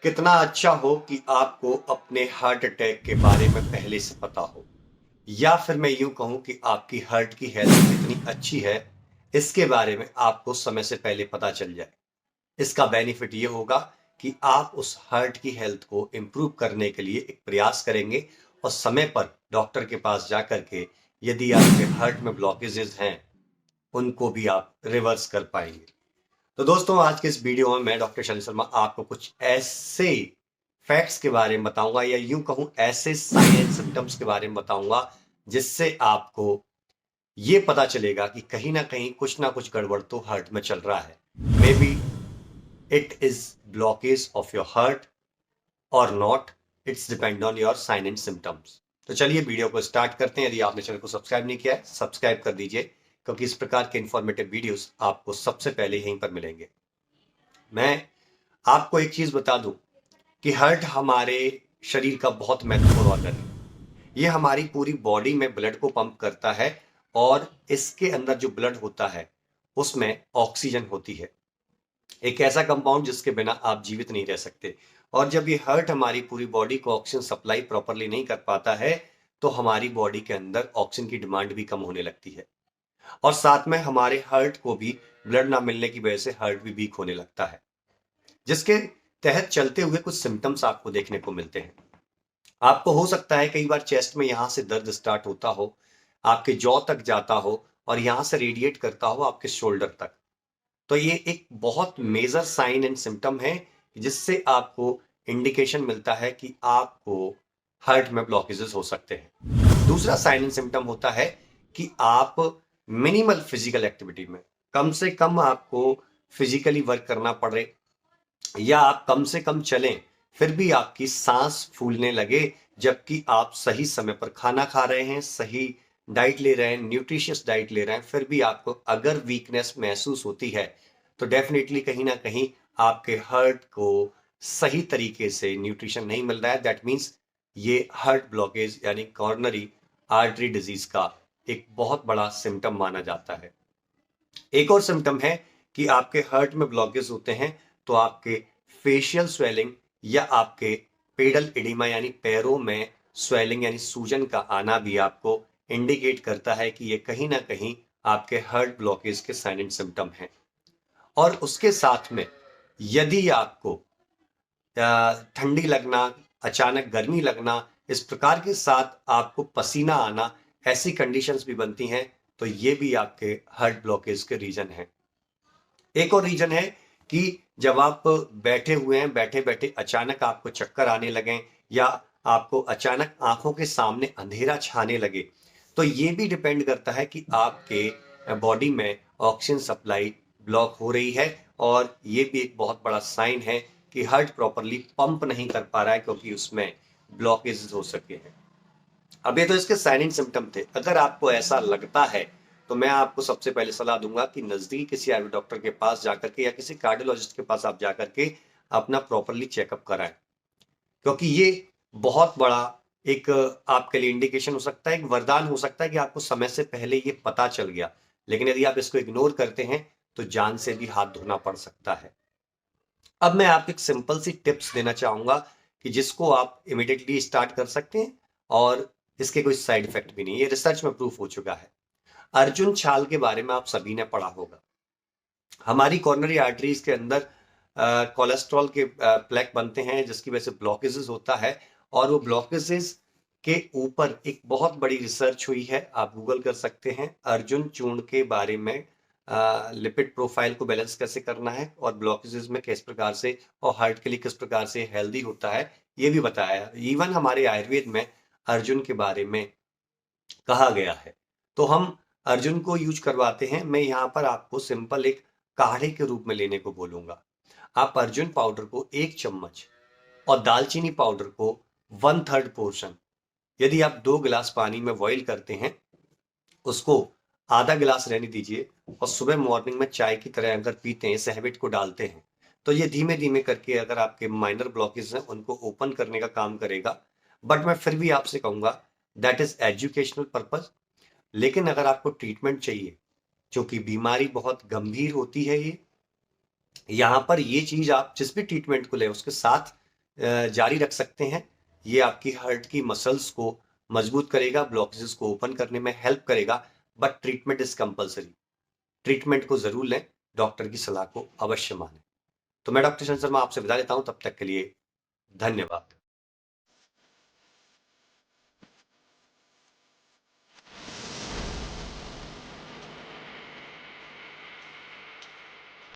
कितना अच्छा हो कि आपको अपने हार्ट अटैक के बारे में पहले से पता हो, या फिर मैं यूं कहूं कि आपकी हार्ट की हेल्थ कितनी अच्छी है, इसके बारे में आपको समय से पहले पता चल जाए। इसका बेनिफिट ये होगा कि आप उस हार्ट की हेल्थ को इंप्रूव करने के लिए एक प्रयास करेंगे और समय पर डॉक्टर के पास जाकर के यदि आपके हार्ट में ब्लॉकेजेस हैं, उनको भी आप रिवर्स कर पाएंगे। तो दोस्तों, आज के इस वीडियो में मैं डॉक्टर शनि शर्मा आपको कुछ ऐसे फैक्ट्स के बारे में बताऊंगा, या यूं कहूं ऐसे साइन एंड सिम्टम्स के बारे में बताऊंगा, जिससे आपको ये पता चलेगा कि कहीं ना कुछ गड़बड़ तो हार्ट में चल रहा है। Maybe it is blockage of your heart और not, it's depend on your sign and symptoms. तो चलिए वीडियो को स्टार्ट करते हैं। यदि आपने चैनल को सब्सक्राइब नहीं किया है, सब्सक्राइब कर दीजिए, क्योंकि इस प्रकार के इंफॉर्मेटिव वीडियोस आपको सबसे पहले यहीं पर मिलेंगे। मैं आपको एक चीज बता दूं कि हार्ट हमारे शरीर का बहुत महत्वपूर्ण ऑर्गन है। ये हमारी पूरी बॉडी में ब्लड को पंप करता है, और इसके अंदर जो ब्लड होता है उसमें ऑक्सीजन होती है, एक ऐसा कंपाउंड जिसके बिना आप जीवित नहीं रह सकते। और जब ये हार्ट हमारी पूरी बॉडी को ऑक्सीजन सप्लाई प्रॉपरली नहीं कर पाता है, तो हमारी बॉडी के अंदर ऑक्सीजन की डिमांड भी कम होने लगती है, और साथ में हमारे हार्ट को भी ब्लड ना मिलने की वजह से हार्ट भी वीक होने लगता है, जिसके तहत चलते हुए कुछ सिम्टम्स आपको देखने को मिलते हैं। आपको हो सकता है कई बार चेस्ट में यहां से दर्द स्टार्ट होता हो, आपके जॉ तक जाता हो, और यहां से रेडिएट करता हो आपके शोल्डर तक। तो ये एक बहुत मेजर साइन एंड सिम्टम है, जिससे आपको इंडिकेशन मिलता है कि आपको हार्ट में ब्लॉकेजेस हो सकते हैं। दूसरा साइन एंड सिम्टम होता है कि आप मिनिमल फिजिकल एक्टिविटी में, कम से कम आपको फिजिकली वर्क करना पड़े, या आप कम से कम चलें, फिर भी आपकी सांस फूलने लगे, जबकि आप सही समय पर खाना खा रहे हैं, सही डाइट ले रहे हैं, न्यूट्रिशियस डाइट ले रहे हैं, फिर भी आपको अगर वीकनेस महसूस होती है, तो डेफिनेटली कहीं ना कहीं आपके हार्ट को सही तरीके से न्यूट्रिशन नहीं मिल रहा है। दैट मीन्स ये हार्ट ब्लॉकेज यानी कॉर्नरी आर्टरी डिजीज का एक बहुत बड़ा सिम्टम माना जाता है। एक और सिम्टम है कि आपके हार्ट में ब्लॉकेज होते हैं, तो आपके फेशियल स्वेलिंग या आपके पेडल एडिमा यानी पैरों में स्वेलिंग यानी सूजन का आना भी आपको इंडिकेट करता है कि ये कहीं ना कहीं आपके हार्ट ब्लॉकेज के साइन एंड सिम्टम हैं। और उसके साथ में यदि आपको ठंडी लगना, अचानक गर्मी लगना, इस प्रकार के साथ आपको पसीना आना, ऐसी कंडीशंस भी बनती हैं, तो ये भी आपके हार्ट ब्लॉकेज के रीजन है। एक और रीजन है कि जब आप बैठे हुए हैं, बैठे बैठे अचानक आपको चक्कर आने लगे, या आपको अचानक आंखों के सामने अंधेरा छाने लगे, तो ये भी डिपेंड करता है कि आपके बॉडी में ऑक्सीजन सप्लाई ब्लॉक हो रही है, और ये भी एक बहुत बड़ा साइन है कि हार्ट प्रॉपरली पंप नहीं कर पा रहा है, क्योंकि उसमें ब्लॉकेज हो सके हैं। अब ये तो इसके साइन एंड सिम्टम थे। अगर आपको ऐसा लगता है, तो मैं आपको सबसे पहले सलाह दूंगा कि नजदीकी किसी आयुर्वेद डॉक्टर के पास जाकर के या किसी कार्डियोलॉजिस्ट के पास आप जाकर के अपना प्रॉपरली चेकअप कराएं, क्योंकि ये बहुत बड़ा एक आपके लिए इंडिकेशन हो सकता है, एक वरदान हो सकता है कि आपको समय से पहले ये पता चल गया। लेकिन यदि आप इसको इग्नोर करते हैं, तो जान से भी हाथ धोना पड़ सकता है। अब मैं आपको एक सिंपल सी टिप्स देना चाहूंगा कि जिसको आप इमिडिएटली स्टार्ट कर सकते हैं, और इसके कोई साइड इफेक्ट भी नहीं, ये रिसर्च में प्रूफ हो चुका है। अर्जुन छाल के बारे में आप सभी ने पढ़ा होगा। हमारी कॉर्नरी आर्टरीज के अंदर कोलेस्ट्रॉल के प्लेक बनते हैं, जिसकी वजह से ब्लॉकेजेस होता है, और वो ब्लॉकेजेस के ऊपर एक बहुत बड़ी रिसर्च हुई है, आप गूगल कर सकते हैं, अर्जुन चूर्ण के बारे में, लिपिड प्रोफाइल को बैलेंस कैसे करना है, और ब्लॉकेजेस में किस प्रकार से, और हार्ट के लिए किस प्रकार से हेल्दी होता है, ये भी बताया है। इवन हमारे आयुर्वेद में अर्जुन के बारे में कहा गया है। तो हम अर्जुन को यूज करवाते हैं। मैं यहाँ पर आपको सिंपल एक काढ़े के रूप में लेने को बोलूंगा। आप अर्जुन पाउडर को 1 चम्मच, और दालचीनी पाउडर को 1/3 पोर्शन, यदि आप 2 गिलास पानी में बॉईल करते हैं, उसको आधा गिलास रहने दीजिए, और सुबह मॉर्निंग में चाय की तरह अगर पीते हैं, इस हैबिट को डालते हैं, तो ये धीमे धीमे करके अगर आपके माइनर ब्लॉकेज हैं उनको ओपन करने का काम करेगा। बट मैं फिर भी आपसे कहूंगा, दैट इज एजुकेशनल पर्पज। लेकिन अगर आपको ट्रीटमेंट चाहिए, क्योंकि बीमारी बहुत गंभीर होती है, ये यहाँ पर ये चीज आप जिस भी ट्रीटमेंट को ले उसके साथ जारी रख सकते हैं। ये आपकी हार्ट की मसल्स को मजबूत करेगा, ब्लॉकेजेस को ओपन करने में हेल्प करेगा, but treatment is compulsory. Treatment को जरूर लें, डॉक्टर की सलाह को अवश्य मानें। तो मैं डॉक्टर चंद्र शर्मा आपसे विदा लेता हूं, तब तक के लिए धन्यवाद।